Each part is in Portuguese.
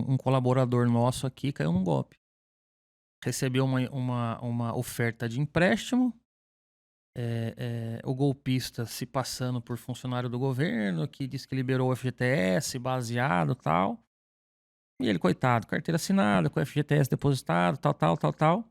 um colaborador nosso aqui caiu num golpe. Recebeu uma oferta de empréstimo, o golpista se passando por funcionário do governo, que disse que liberou o FGTS baseado e tal. E ele, coitado, carteira assinada, com o FGTS depositado, tal.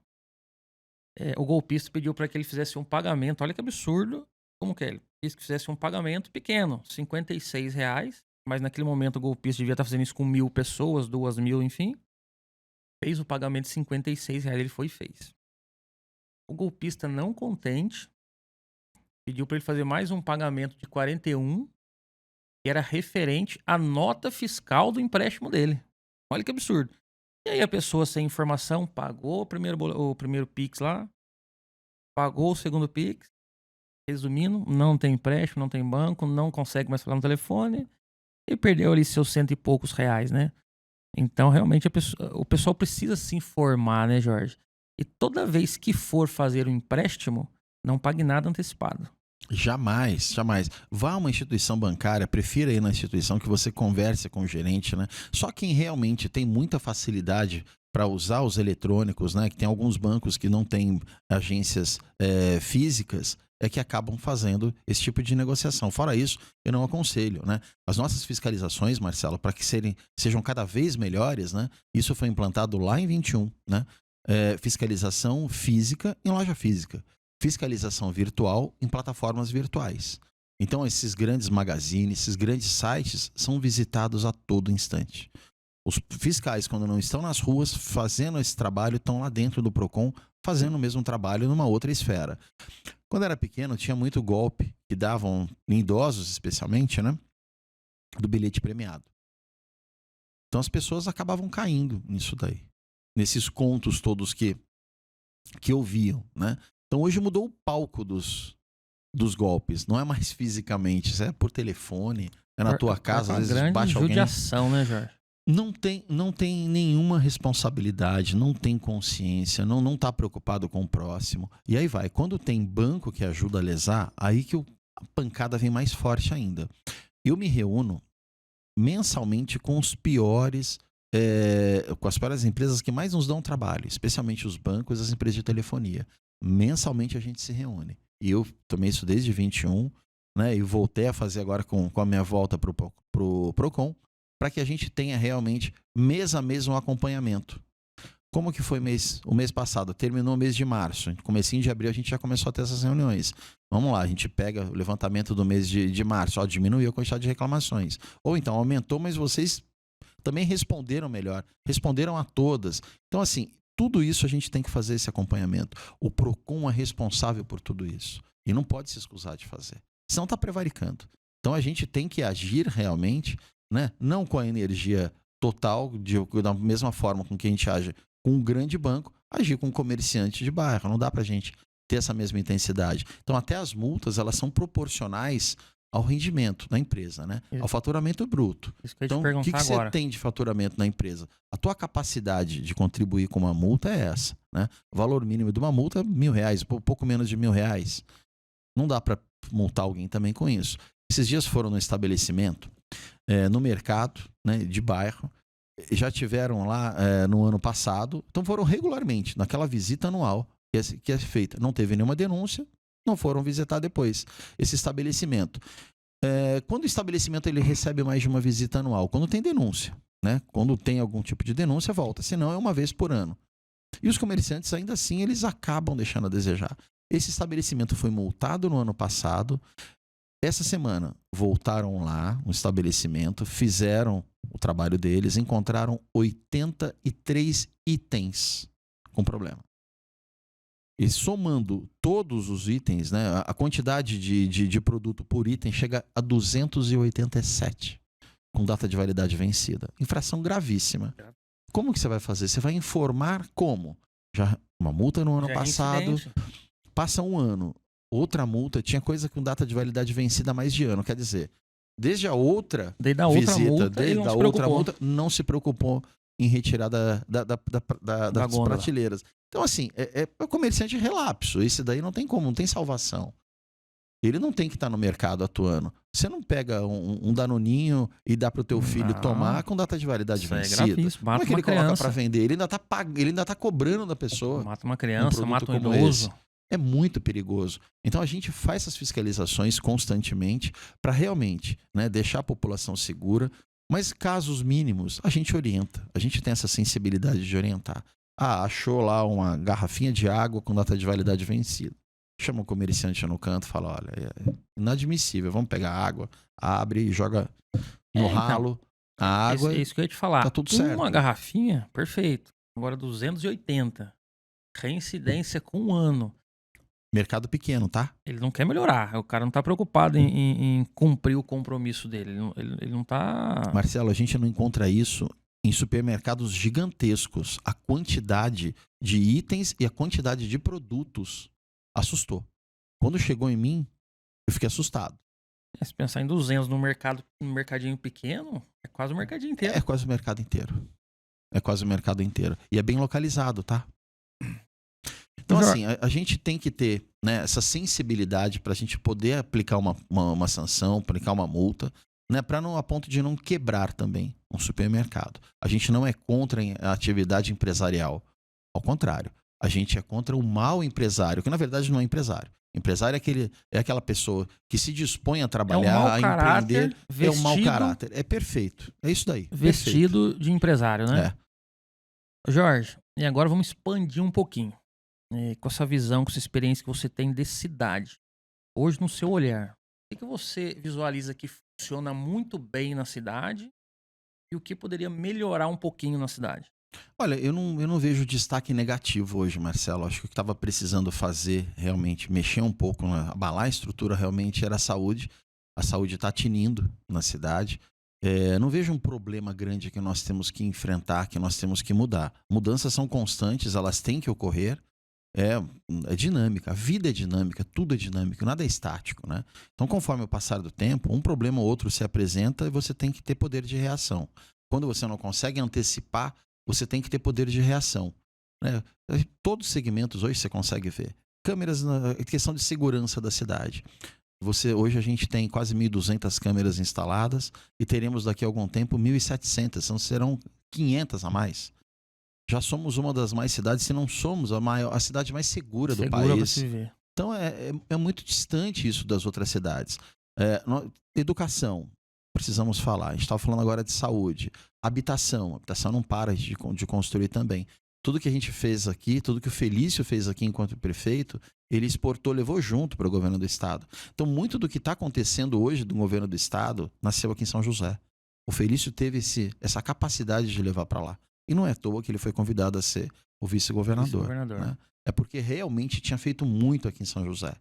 O golpista pediu para que ele fizesse um pagamento. Olha que absurdo. Como que é? Ele quis que fizesse um pagamento pequeno, R$56. Mas naquele momento o golpista devia estar fazendo isso com 1.000 pessoas, 2.000, enfim. Fez o pagamento de R$56, ele foi e fez. O golpista, não contente, pediu para ele fazer mais um pagamento de 41, que era referente à nota fiscal do empréstimo dele. Olha que absurdo. E aí a pessoa sem informação pagou o primeiro Pix lá, pagou o segundo Pix, resumindo, não tem empréstimo, não tem banco, não consegue mais falar no telefone e perdeu ali seus R$100 e poucos, né? Então, realmente, o pessoal precisa se informar, né, Jorge? E toda vez que for fazer um empréstimo, não pague nada antecipado. Jamais, jamais. Vá a uma instituição bancária, prefira ir na instituição que você converse com o gerente, né? Só quem realmente tem muita facilidade para usar os eletrônicos, né? Que tem alguns bancos que não têm agências físicas, é que acabam fazendo esse tipo de negociação. Fora isso, eu não aconselho, né? As nossas fiscalizações, Marcelo, para que sejam cada vez melhores, né? Isso foi implantado lá em 21, né? Fiscalização física em loja física. Fiscalização virtual em plataformas virtuais. Então, esses grandes magazines, esses grandes sites são visitados a todo instante. Os fiscais, quando não estão nas ruas fazendo esse trabalho, estão lá dentro do Procon fazendo o mesmo trabalho numa outra esfera. Quando era pequeno, tinha muito golpe que davam, em idosos especialmente, né, do bilhete premiado. Então as pessoas acabavam caindo nisso daí. Nesses contos todos que ouviam, né? Então hoje mudou o palco dos golpes. Não é mais fisicamente, isso é por telefone, é na tua casa, às vezes baixa alguém. Judiação, né, Jorge? Não tem nenhuma responsabilidade, não tem consciência, não está preocupado com o próximo. E aí vai. Quando tem banco que ajuda a lesar, aí que a pancada vem mais forte ainda. Eu me reúno mensalmente com os piores, com as piores empresas que mais nos dão trabalho, especialmente os bancos e as empresas de telefonia. Mensalmente a gente se reúne. E eu tomei isso desde 21, né? E voltei a fazer agora com a minha volta pro Procon, para que a gente tenha realmente mês a mês um acompanhamento. Como que foi o mês passado? Terminou o mês de março. Comecinho de abril a gente já começou a ter essas reuniões. Vamos lá, a gente pega o levantamento do mês de março. Ó, diminuiu a quantidade de reclamações. Ou então, aumentou, mas vocês também responderam melhor. Responderam a todas. Então, assim, tudo isso a gente tem que fazer esse acompanhamento. O Procon é responsável por tudo isso. E não pode se excusar de fazer. Senão está prevaricando. Então, a gente tem que agir realmente, né? Não com a energia total, da mesma forma com que a gente age com um grande banco, agir com um comerciante de bairro. Não dá para a gente ter essa mesma intensidade. Então, até as multas, elas são proporcionais ao rendimento da empresa, né? Ao faturamento bruto. Então, o que você tem de faturamento na empresa? A tua capacidade de contribuir com uma multa é essa, né? O valor mínimo de uma multa é R$1.000, pouco menos de R$1.000. Não dá para multar alguém também com isso. Esses dias foram no estabelecimento, no mercado, né, de bairro, já tiveram lá no ano passado, então foram regularmente, naquela visita anual que é feita. Não teve nenhuma denúncia, não foram visitar depois esse estabelecimento. Quando o estabelecimento ele recebe mais de uma visita anual, quando tem denúncia, né? Quando tem algum tipo de denúncia, volta, senão é uma vez por ano. E os comerciantes, ainda assim, eles acabam deixando a desejar. Esse estabelecimento foi multado no ano passado. Essa semana voltaram lá no estabelecimento, fizeram o trabalho deles, encontraram 83 itens com problema. E somando todos os itens, né, a quantidade de produto por item chega a 287, com data de validade vencida. Infração gravíssima. Como que você vai fazer? Você vai informar como? Já uma multa no ano passado, passa um ano. Outra multa, tinha coisa com data de validade vencida há mais de ano. Quer dizer, desde a outra visita, desde a outra multa, não se preocupou em retirar das prateleiras. Então, assim, é o comerciante relapso. Esse daí não tem como, não tem salvação. Ele não tem que estar no mercado atuando. Você não pega um Danoninho e dá para o teu filho Não. tomar com data de validade Isso é vencida. gravíssimo. Como Mata é que uma ele coloca criança. para vender? Ele ainda tá cobrando da pessoa Mata uma um criança, produto mata um como idoso. esse. É muito perigoso. Então a gente faz essas fiscalizações constantemente para realmente, né, deixar a população segura. Mas casos mínimos, a gente orienta. A gente tem essa sensibilidade de orientar. Ah, achou lá uma garrafinha de água com data de validade vencida. Chama o comerciante no canto e fala, olha, é inadmissível, vamos pegar água, abre e joga no ralo a água É isso que eu ia te falar. tá tudo certo. Uma garrafinha, perfeito. Agora 280. Reincidência com 1 ano. Mercado pequeno, tá? Ele não quer melhorar. O cara não tá preocupado em cumprir o compromisso dele. Ele não tá... Marcelo, a gente não encontra isso em supermercados gigantescos. A quantidade de itens e a quantidade de produtos assustou. Quando chegou em mim, eu fiquei assustado. Se pensar em 200 no mercadinho pequeno, é quase o mercadinho inteiro. É quase o mercado inteiro. É quase o mercado inteiro. E é bem localizado, tá? Então, assim, a gente tem que ter, né, essa sensibilidade para a gente poder aplicar uma sanção, aplicar uma multa, né, para não a ponto de não quebrar também um supermercado. A gente não é contra a atividade empresarial. Ao contrário, a gente é contra o mau empresário, que na verdade não é empresário. Empresário é aquela pessoa que se dispõe a trabalhar, a empreender. É um mau caráter. É perfeito. É isso daí. Vestido perfeito. De empresário, né? É. Jorge, e agora vamos expandir um pouquinho. Com essa visão, com essa experiência que você tem de cidade. Hoje, no seu olhar, o que você visualiza que funciona muito bem na cidade e o que poderia melhorar um pouquinho na cidade? Olha, eu não vejo destaque negativo hoje, Marcelo. Acho que o que estava precisando fazer, realmente, mexer um pouco, abalar a estrutura, realmente era a saúde. A saúde está tinindo na cidade. Não vejo um problema grande que nós temos que enfrentar, que nós temos que mudar. Mudanças são constantes, elas têm que ocorrer. É dinâmica, a vida é dinâmica, tudo é dinâmico, nada é estático, né? Então, conforme o passar do tempo, um problema ou outro se apresenta e você tem que ter poder de reação. Quando você não consegue antecipar, você tem que ter poder de reação, né? Todos os segmentos hoje você consegue ver. Câmeras na questão de segurança da cidade. Hoje a gente tem quase 1.200 câmeras instaladas e teremos daqui a algum tempo 1.700, então serão 500 a mais. Já somos uma das mais cidades, se não somos a cidade mais segura do país. Pra se viver. Então é muito distante isso das outras cidades. Educação, precisamos falar. A gente estava falando agora de saúde. Habitação. A habitação não para de construir também. Tudo que a gente fez aqui, tudo que o Felício fez aqui enquanto prefeito, ele exportou, levou junto para o governo do estado. Então, muito do que está acontecendo hoje do governo do estado nasceu aqui em São José. O Felício teve essa capacidade de levar para lá. E não é à toa que ele foi convidado a ser o vice-governador. Né? É porque realmente tinha feito muito aqui em São José.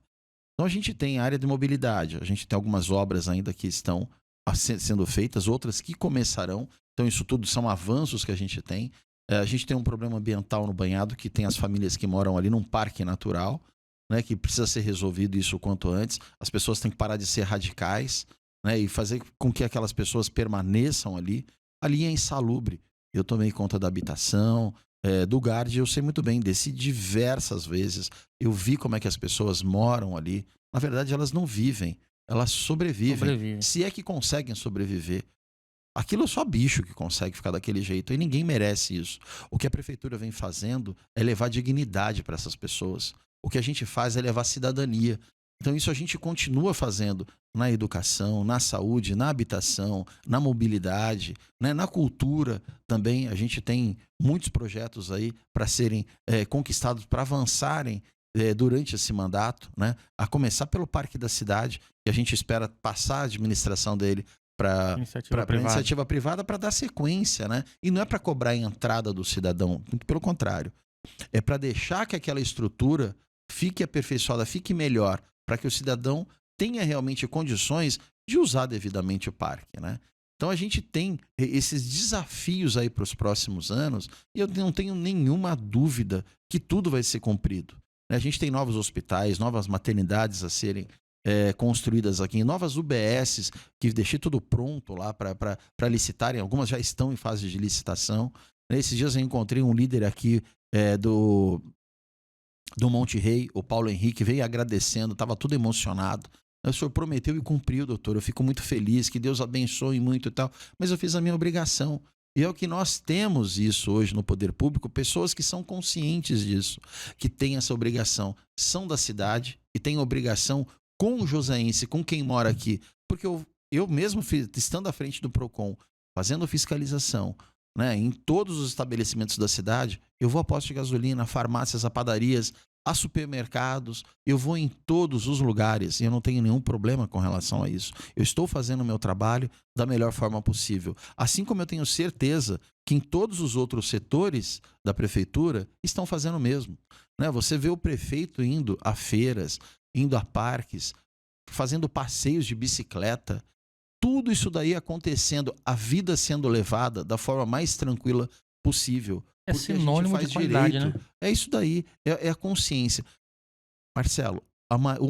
Então a gente tem área de mobilidade, a gente tem algumas obras ainda que estão sendo feitas, outras que começarão. Então isso tudo são avanços que a gente tem. A gente tem um problema ambiental no Banhado, que tem as famílias que moram ali num parque natural, né, que precisa ser resolvido isso o quanto antes. As pessoas têm que parar de ser radicais, né, e fazer com que aquelas pessoas permaneçam ali. Ali é insalubre. Eu tomei conta da habitação, do GARD, eu sei muito bem, desci diversas vezes. Eu vi como é que as pessoas moram ali. Na verdade, elas não vivem, elas sobrevivem. Se é que conseguem sobreviver. Aquilo é só bicho que consegue ficar daquele jeito e ninguém merece isso. O que a prefeitura vem fazendo é levar dignidade para essas pessoas. O que a gente faz é levar cidadania. Então isso a gente continua fazendo na educação, na saúde, na habitação, na mobilidade, né? Na cultura também. A gente tem muitos projetos aí para serem conquistados, para avançarem durante esse mandato, né? A começar pelo Parque da Cidade, que a gente espera passar a administração dele para iniciativa privada para dar sequência, né? E não é para cobrar a entrada do cidadão, muito pelo contrário. É para deixar que aquela estrutura fique aperfeiçoada, fique melhor, para que o cidadão tenha realmente condições de usar devidamente o parque, né? Então a gente tem esses desafios aí para os próximos anos e eu não tenho nenhuma dúvida que tudo vai ser cumprido. A gente tem novos hospitais, novas maternidades a serem construídas aqui, novas UBSs, que deixei tudo pronto lá para licitarem. Algumas já estão em fase de licitação. Nesses dias eu encontrei um líder aqui do Monte Rei, o Paulo Henrique, veio agradecendo, estava tudo emocionado. O senhor prometeu e cumpriu, doutor. Eu fico muito feliz, que Deus abençoe muito e tal. Mas eu fiz a minha obrigação. E é o que nós temos isso hoje no poder público, pessoas que são conscientes disso, que têm essa obrigação, são da cidade e têm obrigação com o joseense, com quem mora aqui. Porque eu mesmo, estando à frente do PROCON, fazendo fiscalização, né, em todos os estabelecimentos da cidade, eu vou a postos de gasolina, a farmácias, a padarias, a supermercados, eu vou em todos os lugares e eu não tenho nenhum problema com relação a isso. Eu estou fazendo o meu trabalho da melhor forma possível. Assim como eu tenho certeza que em todos os outros setores da prefeitura estão fazendo o mesmo. Né? Você vê o prefeito indo a feiras, indo a parques, fazendo passeios de bicicleta, tudo isso daí acontecendo, a vida sendo levada da forma mais tranquila possível. É Porque a gente sinônimo faz de qualidade, direito. né? É isso daí, é a consciência. Marcelo,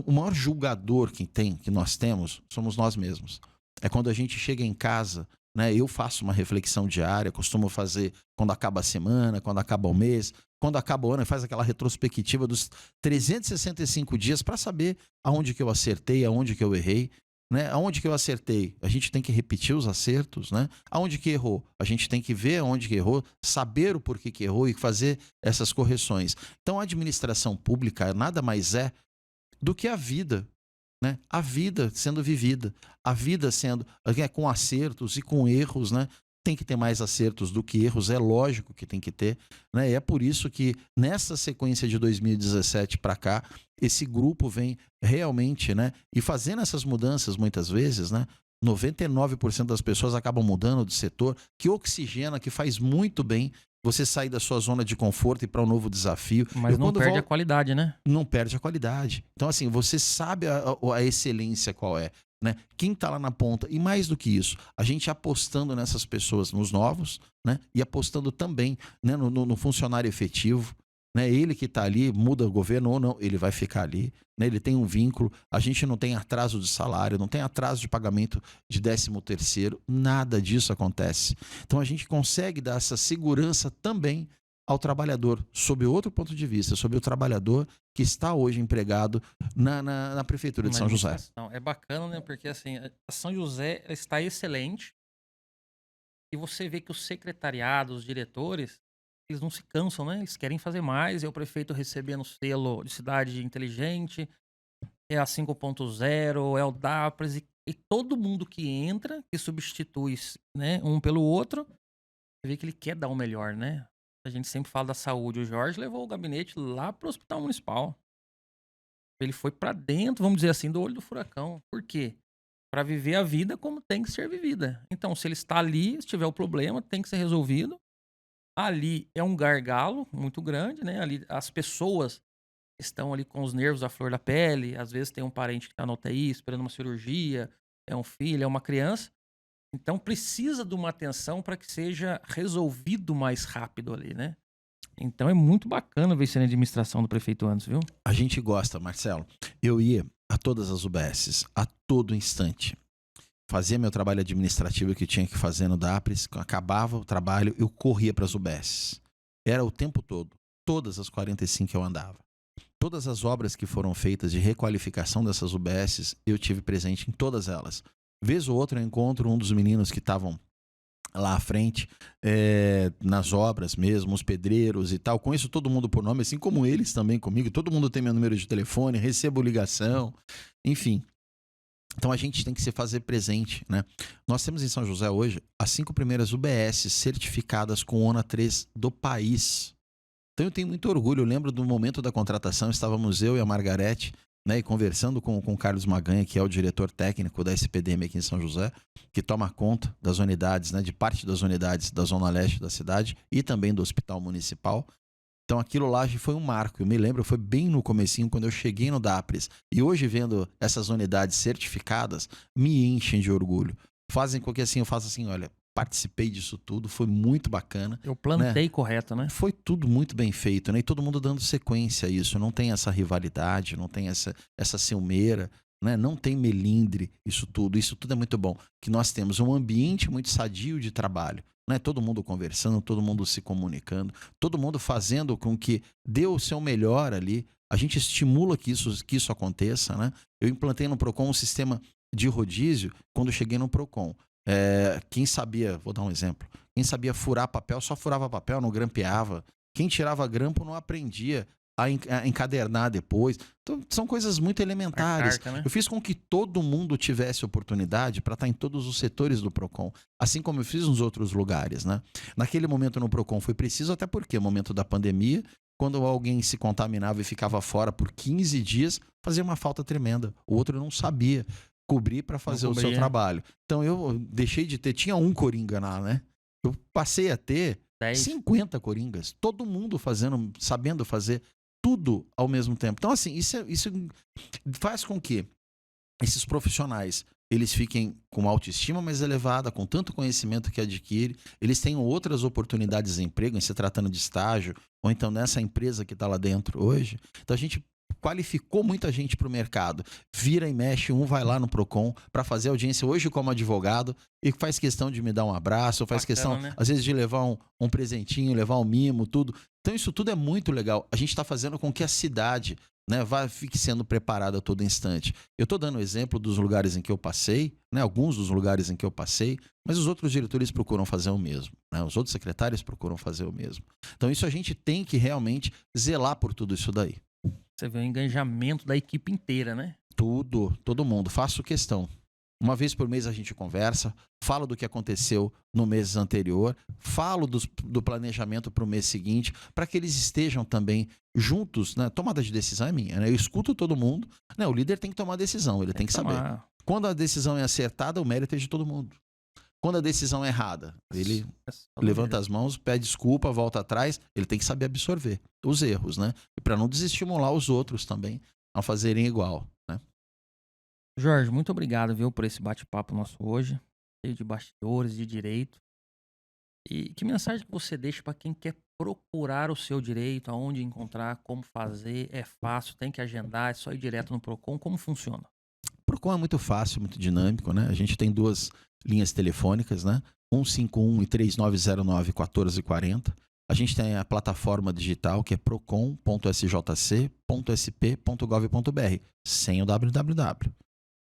o maior julgador que nós temos, somos nós mesmos. É quando a gente chega em casa, né? Eu faço uma reflexão diária, costumo fazer quando acaba a semana, quando acaba o mês, quando acaba o ano, faz aquela retrospectiva dos 365 dias para saber aonde que eu acertei, aonde que eu errei. Né? Aonde que eu acertei? A gente tem que repetir os acertos, né? Aonde que errou? A gente tem que ver aonde que errou, saber o porquê que errou e fazer essas correções. Então, a administração pública nada mais é do que a vida, né? A vida sendo vivida, a vida sendo com acertos e com erros, né? Tem que ter mais acertos do que erros, é lógico que tem que ter, né? E é por isso que nessa sequência de 2017 para cá, esse grupo vem realmente, né? E fazendo essas mudanças muitas vezes, né? 99% das pessoas acabam mudando de setor, que oxigena, que faz muito bem você sair da sua zona de conforto e para um novo desafio. Mas não perde a qualidade, né? Não perde a qualidade. Então, assim, você sabe a excelência qual é. Né? Quem está lá na ponta, e mais do que isso, a gente apostando nessas pessoas, nos novos, né? E apostando também, né, no funcionário efetivo, né? Ele que está ali, muda o governo ou não, ele vai ficar ali, né? Ele tem um vínculo, a gente não tem atraso de salário, não tem atraso de pagamento de 13º, nada disso acontece. Então a gente consegue dar essa segurança também ao trabalhador, sob outro ponto de vista, sobre o trabalhador que está hoje empregado na Prefeitura de São José. É bacana, né? Porque assim, a São José está excelente e você vê que os secretariados, os diretores, eles não se cansam, né? Eles querem fazer mais, é o prefeito recebendo o selo de cidade inteligente, é a 5.0, é o DAPRES, e todo mundo que entra, que substitui, né, um pelo outro, você vê que ele quer dar o melhor, né? A gente sempre fala da saúde. O Jorge levou o gabinete lá pro hospital municipal. Ele foi pra dentro, vamos dizer assim, do olho do furacão. Por quê? Pra viver a vida como tem que ser vivida. Então, se ele está ali, se tiver o problema, tem que ser resolvido. Ali é um gargalo muito grande, né? Ali as pessoas estão ali com os nervos à flor da pele. Às vezes tem um parente que tá na UTI esperando uma cirurgia, é um filho, é uma criança. Então precisa de uma atenção para que seja resolvido mais rápido ali, né? Então é muito bacana ver isso na administração do prefeito antes, viu? A gente gosta, Marcelo. Eu ia a todas as UBSs, a todo instante. Fazia meu trabalho administrativo que tinha que fazer no DAPRES, acabava o trabalho, eu corria para as UBSs. Era o tempo todo, todas as 45 que eu andava. Todas as obras que foram feitas de requalificação dessas UBSs, eu tive presente em todas elas. Vez ou outra eu encontro um dos meninos que estavam lá à frente, nas obras mesmo, os pedreiros e tal. Conheço todo mundo por nome, assim como eles também comigo. Todo mundo tem meu número de telefone, recebo ligação, enfim. Então a gente tem que se fazer presente, né? Nós temos em São José hoje as 5 primeiras UBS certificadas com ONA 3 do país. Então eu tenho muito orgulho. Eu lembro do momento da contratação, estávamos eu e a Margarete, né, e conversando com o Carlos Maganha, que é o diretor técnico da SPDM aqui em São José, que toma conta das unidades, né, de parte das unidades da Zona Leste da cidade e também do Hospital Municipal. Então aquilo lá já foi um marco. Eu me lembro, foi bem no comecinho, quando eu cheguei no DAPRES. E hoje, vendo essas unidades certificadas, me enchem de orgulho. Fazem com que assim, eu faça assim, olha, participei disso tudo, foi muito bacana. Eu plantei, né? correto, né? Foi tudo muito bem feito, né? E todo mundo dando sequência a isso. Não tem essa rivalidade, não tem essa ciumeira, né? Não tem melindre, isso tudo. Isso tudo é muito bom. Que nós temos um ambiente muito sadio de trabalho. Né? Todo mundo conversando, todo mundo se comunicando, todo mundo fazendo com que dê o seu melhor ali A gente estimula que isso aconteça, né? Eu implantei no Procon um sistema de rodízio quando eu cheguei no Procon. Quem sabia, vou dar um exemplo, quem sabia furar papel, só furava papel, não grampeava. Quem tirava grampo não aprendia a encadernar depois. Então, são coisas muito elementares. Carca, né? Eu fiz com que todo mundo tivesse oportunidade para estar em todos os setores do Procon, assim como eu fiz nos outros lugares, né? Naquele momento no Procon foi preciso, até porque, no momento da pandemia, quando alguém se contaminava e ficava fora por 15 dias, fazia uma falta tremenda. O outro não sabia cobrir para fazer o seu trabalho. Então eu deixei de ter, tinha um coringa lá, né? Eu passei a ter 50 coringas, todo mundo fazendo, sabendo fazer tudo ao mesmo tempo. Então, assim, isso faz com que esses profissionais eles fiquem com uma autoestima mais elevada, com tanto conhecimento que adquire, eles tenham outras oportunidades de emprego, em se tratando de estágio, ou então nessa empresa que está lá dentro hoje. Então, a gente qualificou muita gente para o mercado. Vira e mexe, um vai lá no Procon para fazer audiência hoje como advogado e faz questão de me dar um abraço, faz questão, né? Às vezes, de levar um presentinho, levar um mimo, tudo. Então, isso tudo é muito legal. A gente está fazendo com que a cidade, né, fique sendo preparada a todo instante. Eu estou dando exemplo dos lugares em que eu passei, né, alguns dos lugares em que eu passei, mas os outros diretores procuram fazer o mesmo, né, os outros secretários procuram fazer o mesmo. Então, isso a gente tem que realmente zelar por tudo isso daí. Você vê o engajamento da equipe inteira, né? Tudo, todo mundo. Faço questão. Uma vez por mês a gente conversa, falo do que aconteceu no mês anterior, falo do planejamento para o mês seguinte, para que eles estejam também juntos, né? Tomada de decisão é minha, né? Eu escuto todo mundo, né? O líder tem que tomar a decisão, ele tem que saber. Quando a decisão é acertada, o mérito é de todo mundo. Quando a decisão é errada, ele levanta as mãos, pede desculpa, volta atrás, ele tem que saber absorver os erros, né? E para não desestimular os outros também a fazerem igual, né? Jorge, muito obrigado, viu, por esse bate-papo nosso hoje, cheio de bastidores, de direito. E que mensagem que você deixa para quem quer procurar o seu direito, aonde encontrar, como fazer? É fácil, tem que agendar, é só ir direto no Procon, como funciona? O Procon é muito fácil, muito dinâmico, né? A gente tem 2 linhas telefônicas, né? 151 e 3909-1440. A gente tem a plataforma digital que é procon.sjc.sp.gov.br, sem o www.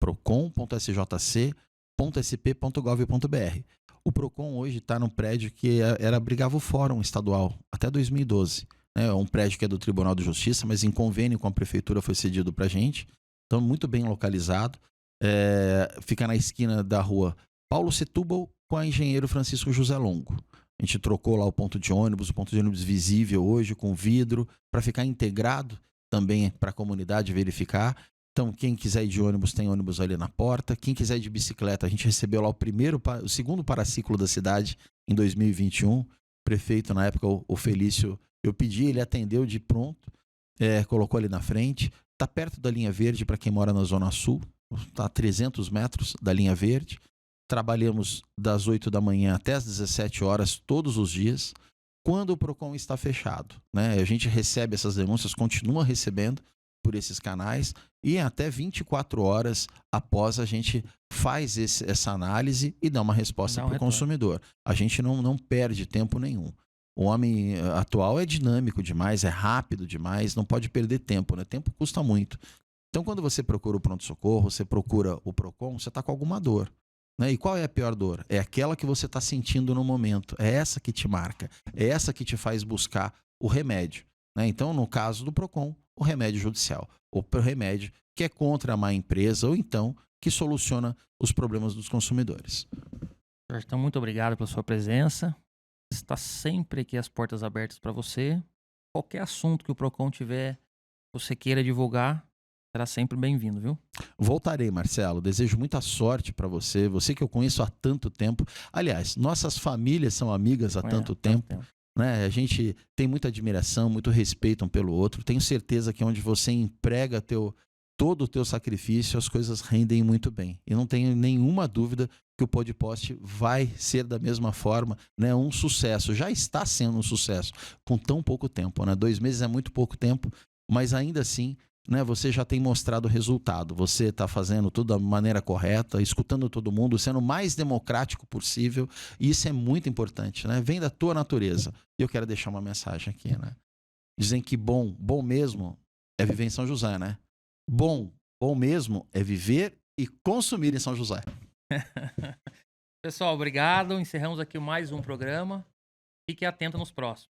procon.sjc.sp.gov.br. O Procon hoje está num prédio que abrigava o Fórum Estadual até 2012. É um prédio que é do Tribunal de Justiça, mas em convênio com a prefeitura foi cedido para a gente. Então, muito bem localizado. Fica na esquina da rua Paulo Setúbal com a Engenheiro Francisco José Longo. A gente trocou lá o ponto de ônibus visível hoje com vidro, para ficar integrado também para a comunidade verificar. Então, quem quiser ir de ônibus, tem ônibus ali na porta. Quem quiser ir de bicicleta, a gente recebeu lá o segundo paraciclo da cidade em 2021. O prefeito, na época, o Felício, eu pedi, ele atendeu de pronto, colocou ali na frente. Está perto da linha verde para quem mora na Zona Sul, está a 300 metros da linha verde. Trabalhamos das 8 da manhã até as 17 horas todos os dias, quando o Procon está fechado, né? A gente recebe essas denúncias, continua recebendo por esses canais, e até 24 horas após a gente faz essa análise e dá uma resposta para o consumidor. A gente não perde tempo nenhum. O homem atual é dinâmico demais, é rápido demais, não pode perder tempo, né? Tempo custa muito. Então, quando você procura o pronto-socorro, você procura o Procon, você está com alguma dor, né? E qual é a pior dor? É aquela que você está sentindo no momento. É essa que te marca. É essa que te faz buscar o remédio, né? Então, no caso do Procon, o remédio judicial. Ou o remédio que é contra a má empresa, ou então que soluciona os problemas dos consumidores. Jorge, então, muito obrigado pela sua presença. Está sempre aqui as portas abertas para você. Qualquer assunto que o Procon tiver, você queira divulgar, será sempre bem-vindo, viu? Voltarei, Marcelo. Desejo muita sorte para você. Você que eu conheço há tanto tempo. Aliás, nossas famílias são amigas há tanto tempo. Né? A gente tem muita admiração, muito respeito um pelo outro. Tenho certeza que onde você emprega todo o teu sacrifício, as coisas rendem muito bem. E não tenho nenhuma dúvida que o Podpost vai ser da mesma forma, né, um sucesso. Já está sendo um sucesso com tão pouco tempo, né? 2 meses é muito pouco tempo, mas ainda assim, né, você já tem mostrado o resultado. Você está fazendo tudo da maneira correta, escutando todo mundo, sendo o mais democrático possível. E isso é muito importante, né? Vem da tua natureza. E eu quero deixar uma mensagem aqui, né? Dizem que bom mesmo é viver em São José, né? Bom mesmo é viver e consumir em São José. Pessoal, obrigado. Encerramos aqui mais um programa. Fique atento nos próximos.